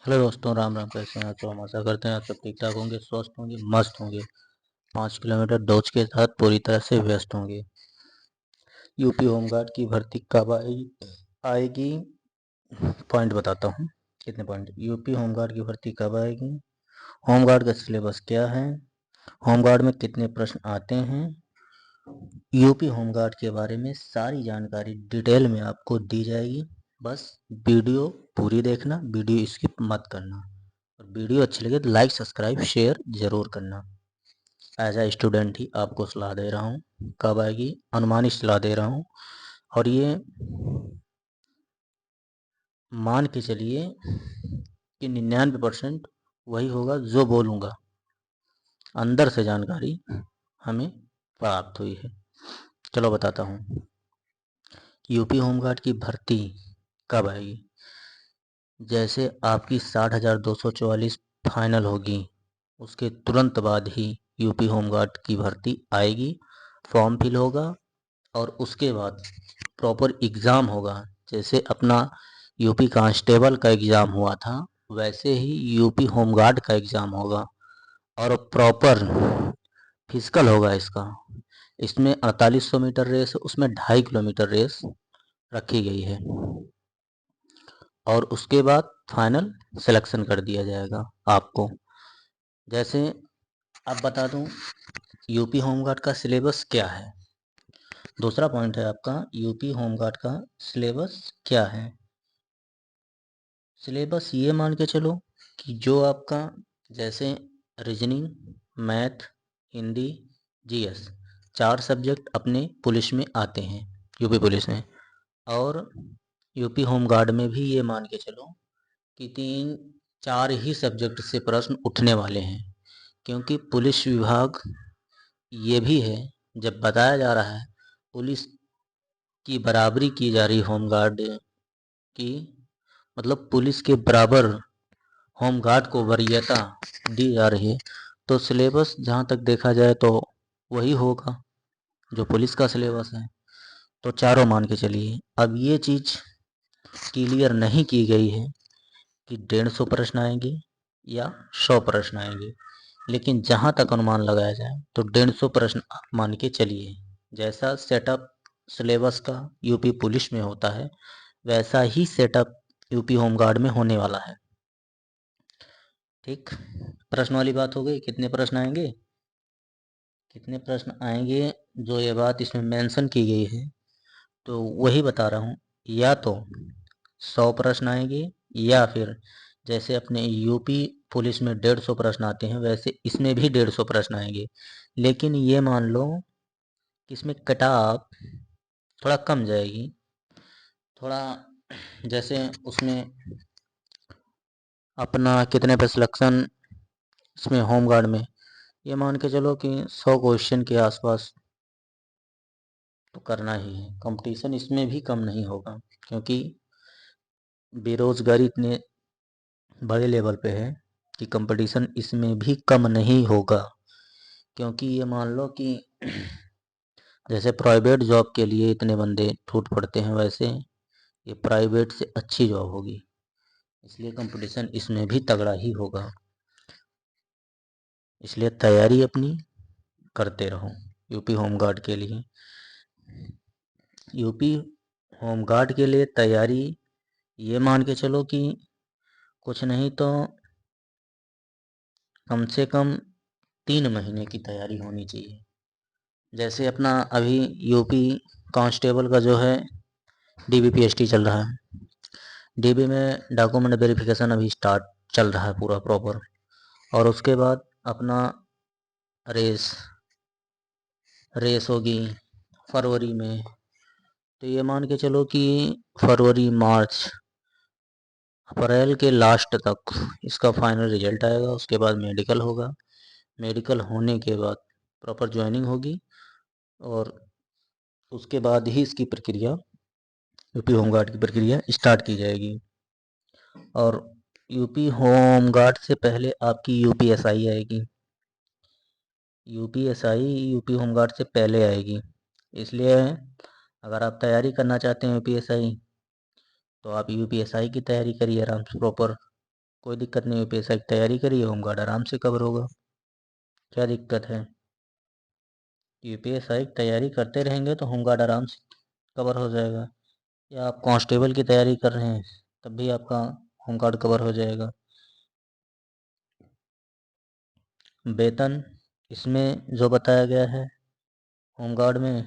Hello दोस्तों, राम राम। कैसे हैं आप? तो हम आशा करते हैं आप सब ठीक ठाक होंगे, स्वस्थ होंगे, मस्त होंगे। 5 किलोमीटर डोज के साथ पूरी तरह से व्यस्त होंगे। यूपी होमगार्ड की भर्ती कब आएगी? पॉइंट बताता हूँ। कितने पॉइंट? यूपी होमगार्ड की भर्ती कब आएगी? होमगार्ड का सिलेबस क्या है? होमगार्ड में कितने प्रश्न आते हैं? यूपी होमगार्ड के बारे में सारी जानकारी डिटेल में आपको दी जाएगी। बस वीडियो पूरी देखना, वीडियो स्किप मत करना। और वीडियो अच्छी लगे तो लाइक सब्सक्राइब शेयर जरूर करना। एज ए स्टूडेंट ही आपको सलाह दे रहा हूँ। कब आएगी? अनुमानित सलाह दे रहा हूँ। और ये मान के चलिए कि 99% वही होगा जो बोलूँगा। अंदर से जानकारी हमें प्राप्त हुई है। चलो बताता हूँ। यूपी होमगार्ड की भर्ती कब आएगी? जैसे आपकी 60,244 फाइनल होगी, उसके तुरंत बाद ही यूपी होमगार्ड की भर्ती आएगी। फॉर्म फिल होगा और उसके बाद प्रॉपर एग्ज़ाम होगा। जैसे अपना यूपी कांस्टेबल का एग्ज़ाम हुआ था, वैसे ही यूपी होमगार्ड का एग्ज़ाम होगा। और प्रॉपर फिजिकल होगा इसका। इसमें 4800 मीटर रेस है, उसमें 2.5 किलोमीटर रेस रखी गई है। और उसके बाद फाइनल सिलेक्शन कर दिया जाएगा आपको। जैसे अब बता दूं यूपी होमगार्ड का सिलेबस क्या है। दूसरा पॉइंट है आपका, यूपी होमगार्ड का सिलेबस क्या है। सिलेबस ये मान के चलो कि जो आपका जैसे reasoning, math, Hindi, GS 4 subject अपने पुलिस में आते हैं, यूपी पुलिस में। और यूपी होमगार्ड में भी ये मान के चलो कि 3-4 ही सब्जेक्ट से प्रश्न उठने वाले हैं। क्योंकि पुलिस विभाग ये भी है, जब बताया जा रहा है पुलिस की बराबरी की जा रही होमगार्ड की, मतलब पुलिस के बराबर होमगार्ड को वरीयता दी जा रही है, तो सिलेबस जहाँ तक देखा जाए तो वही होगा जो पुलिस का सिलेबस है। तो चारों मान के चलिए। अब ये चीज़ क्लियर नहीं की गई है कि 150 प्रश्न आएंगे या 100 प्रश्न आएंगे, लेकिन जहाँ तक अनुमान लगाया जाए तो 150 प्रश्न आप मान के चलिए। जैसा सेटअप सिलेबस का यूपी पुलिस में होता है, वैसा ही सेटअप यूपी होमगार्ड में होने वाला है। ठीक, प्रश्न वाली बात हो गई। कितने प्रश्न आएंगे? कितने प्रश्न आएंगे जो ये बात इसमें मेंशन की गई है, तो वही बता रहा हूँ। या तो 100 प्रश्न आएंगे, या फिर जैसे अपने यूपी पुलिस में 150 प्रश्न आते हैं, वैसे इसमें भी 150 प्रश्न आएंगे। लेकिन ये मान लो कि इसमें कटाव थोड़ा कम जाएगी। थोड़ा जैसे उसमें अपना कितने पे सिलेक्शन इसमें होमगार्ड में, ये मान के चलो कि 100 क्वेश्चन के आसपास तो करना ही है। कंपटीशन इसमें भी कम नहीं होगा, क्योंकि बेरोजगारी इतने बड़े लेवल पे है कि कंपटीशन इसमें भी कम नहीं होगा। क्योंकि ये मान लो कि जैसे प्राइवेट जॉब के लिए इतने बंदे टूट पड़ते हैं, वैसे ये प्राइवेट से अच्छी जॉब होगी, इसलिए कंपटीशन इसमें भी तगड़ा ही होगा। इसलिए तैयारी अपनी करते रहो यूपी होमगार्ड के लिए। यूपी होमगार्ड के लिए तैयारी ये मान के चलो कि कुछ नहीं तो कम से कम 3 महीने की तैयारी होनी चाहिए। जैसे अपना अभी यूपी कांस्टेबल का जो है डीबीपीएसटी चल रहा है। डीबी में डॉक्यूमेंट वेरिफिकेशन अभी स्टार्ट चल रहा है पूरा प्रॉपर। और उसके बाद अपना रेस रेस होगी फरवरी में। तो ये मान के चलो कि फरवरी मार्च अप्रैल के लास्ट तक इसका फाइनल रिजल्ट आएगा। उसके बाद मेडिकल होगा। मेडिकल होने के बाद प्रॉपर ज्वाइनिंग होगी, और उसके बाद ही इसकी प्रक्रिया, यूपी होमगार्ड की प्रक्रिया स्टार्ट की जाएगी। और यूपी होमगार्ड से पहले आपकी यूपीएसआई आएगी। यूपीएसआई यूपी होमगार्ड से पहले आएगी। इसलिए अगर आप तैयारी करना चाहते हैं यूपीएसआई, तो आप यूपीएसआई की तैयारी करिए आराम से प्रॉपर। कोई दिक्कत नहीं, यूपीएसआई की तैयारी करिए, होमगार्ड आराम से कवर होगा। क्या दिक्कत है? यूपीएसआई की तैयारी करते रहेंगे तो होमगार्ड आराम से कवर हो जाएगा। या आप कांस्टेबल की तैयारी कर रहे हैं तब भी आपका होमगार्ड कवर हो जाएगा। वेतन इसमें जो बताया गया है होमगार्ड में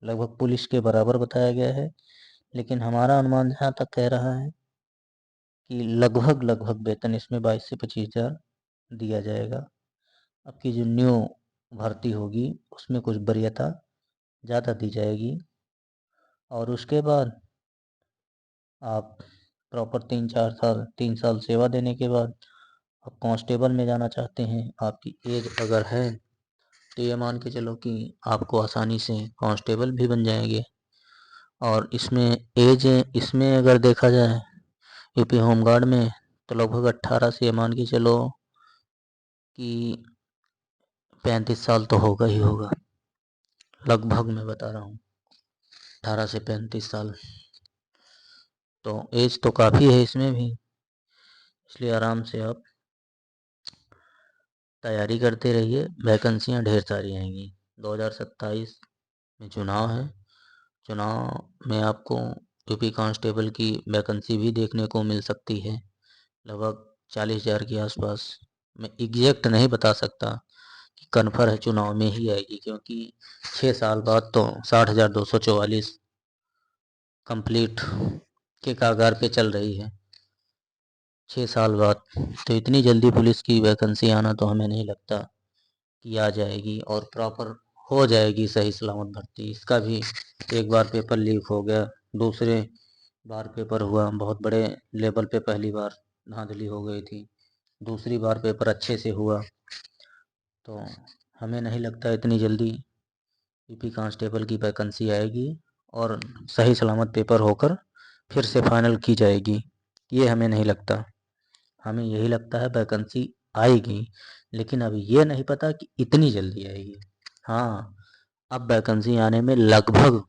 लगभग पुलिस के बराबर बताया गया है, लेकिन हमारा अनुमान जहाँ तक कह रहा है कि लगभग लगभग वेतन इसमें 22 से 25 हज़ार दिया जाएगा। आपकी जो न्यू भर्ती होगी उसमें कुछ वरीयता ज़्यादा दी जाएगी, और उसके बाद आप प्रॉपर 3 साल सेवा देने के बाद आप कांस्टेबल में जाना चाहते हैं, आपकी एज अगर है तो ये मान के चलो कि आपको आसानी से कांस्टेबल भी बन जाएंगे। और इसमें अगर देखा जाए यूपी होमगार्ड में तो लगभग 18 से मान के चलो कि 35 साल तो होगा ही होगा, लगभग मैं बता रहा हूँ 18 से 35 साल, तो एज तो काफ़ी है इसमें भी। इसलिए आराम से आप तैयारी करते रहिए, वैकेंसियाँ ढेर सारी आएंगी। 2027 में चुनाव है, चुनाव में आपको यूपी कांस्टेबल की वैकेंसी भी देखने को मिल सकती है, लगभग 40 हज़ार के आसपास। मैं एग्जैक्ट नहीं बता सकता कि कन्फर्म है चुनाव में ही आएगी, क्योंकि 6 साल बाद तो 60,244 कंप्लीट के कागार पे चल रही है। 6 साल बाद तो इतनी जल्दी पुलिस की वैकेंसी आना तो हमें नहीं लगता कि आ जाएगी और प्रॉपर हो जाएगी सही सलामत भर्ती। इसका भी एक बार पेपर लीक हो गया, दूसरे बार पेपर हुआ बहुत बड़े लेवल पे, पहली बार धांधली हो गई थी, दूसरी बार पेपर अच्छे से हुआ, तो हमें नहीं लगता इतनी जल्दी यूपी कांस्टेबल की वैकेंसी आएगी और सही सलामत पेपर होकर फिर से फाइनल की जाएगी। ये हमें नहीं लगता। हमें यही लगता है वैकेंसी आएगी, लेकिन अभी ये नहीं पता कि इतनी जल्दी आएगी। हाँ, अब वैकेंसी आने में लगभग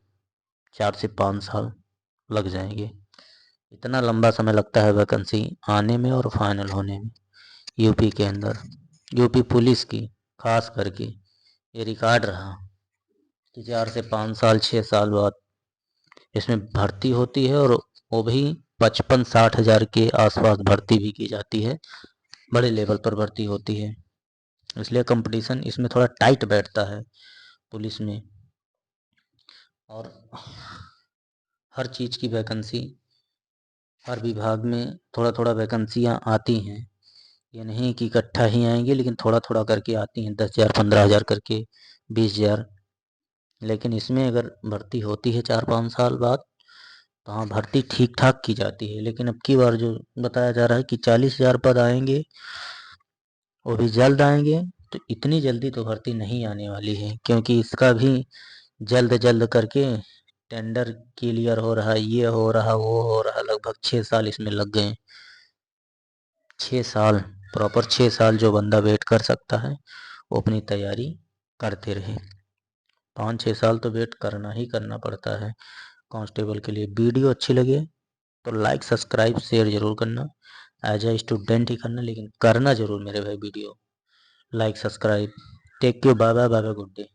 4 से 5 साल लग जाएंगे। इतना लंबा समय लगता है वैकेंसी आने में और फाइनल होने में यूपी के अंदर। यूपी पुलिस की खास करके ये रिकॉर्ड रहा कि 4 से 5 साल 6 साल बाद इसमें भर्ती होती है, और वो भी 55-60 हज़ार के आसपास भर्ती भी की जाती है, बड़े लेवल पर भर्ती होती है। इसलिए कंपटीशन इसमें थोड़ा टाइट बैठता है पुलिस में, और हर चीज़ की वैकेंसी हर विभाग में थोड़ा थोड़ा वैकेंसियाँ आती हैं। ये नहीं कि इकट्ठा ही आएंगी, लेकिन थोड़ा थोड़ा करके आती हैं, 10,000 15,000 करके, 20,000। लेकिन इसमें अगर भर्ती होती है 4-5 साल बाद तो हाँ भर्ती ठीक ठाक की जाती है। लेकिन अब की बार जो बताया जा रहा है कि 40,000 पद आएंगे, वो भी जल्द आएंगे, तो इतनी जल्दी तो भर्ती नहीं आने वाली है, क्योंकि इसका भी जल्द जल्द करके टेंडर क्लियर हो रहा, ये हो रहा वो हो रहा, लगभग 6 साल इसमें लग गए। 6 साल, प्रॉपर 6 साल जो बंदा वेट कर सकता है वो अपनी तैयारी करते रहे। 5-6 साल तो वेट करना ही करना पड़ता है कांस्टेबल के लिए। वीडियो अच्छी लगे तो लाइक सब्सक्राइब शेयर जरूर करना, एज ए स्टूडेंट ही करना, लेकिन करना जरूर मेरे भाई video like subscribe. Take care, bye bye, bye bye, good day.